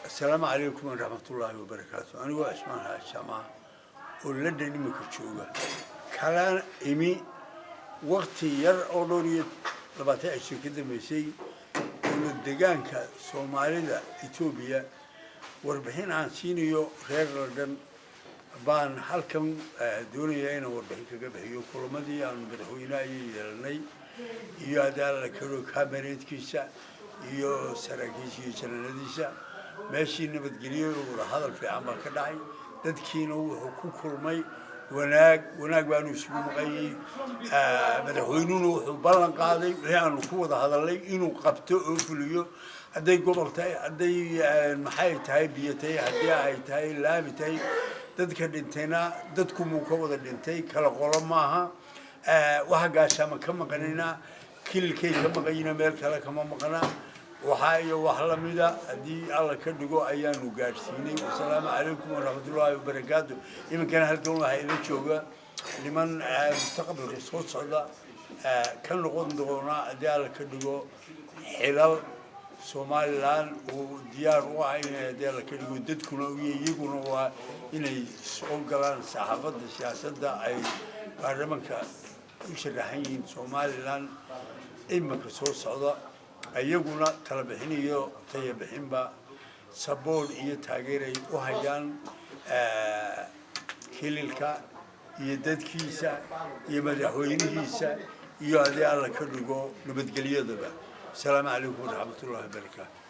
السلام عليكم ورحمة الله وبركاته. أنا واسمها السماء ولدني مكتشوجة كلام إمي وقت ير أولورية لبعتها شيء كده مسي والدجان كسوماليدا إثيوبيا وربحين عن سينيو غير لدن بان حلكم دنيا أنا وربحين كجبهيو كل مدي عن بدهوينا يلني يادال كلو كاميرات كيسا يو سراكيسي سناديسا ماشي نبتقليه وهذا في عمل كداعي dadkiina wuxuu ku kulmay wanaag baanu isugu maqayay madaxweynuhu wuxuu ballan qaaday wixii aanu ku wada hadalnay inuu qabto oo fuliyo haday gobol tahay haday maxay tahay biyo tahay haday ay tahay laami tahay dadka dhintayna dadku muu ka wada dhintay kala qolo maaha waxa gaashama ka maqanina kilkay ka maqayna meel kale kama maqana وحايا وحلميدا دي الله كدغو ايانو غارسيني والسلام عليكم ورحمه الله وبركاته يمكن هلكون waxay ila jooga niman mustaqbalka soo socda kan noqon doona hadii alla ka dhigo xilal Soomaaliland oo diyaar u ah in hadii alla ka dhigo dadkuna iyaguna waa inay soo galaan saxaafadda siyaasadda ay baarlamaanka u sharaxan yihiin Soomaaliland imika soo socda ayaguna kala bixinayo taya bixinba sabool iyo taageeray u hayaan kililka iyo dadkiisa iyo madaxweynihiisa iyo hadii alla ka dhigo nabadgelyadaba. Assalamu alaykum wa rahmatullahi wa barakatuh.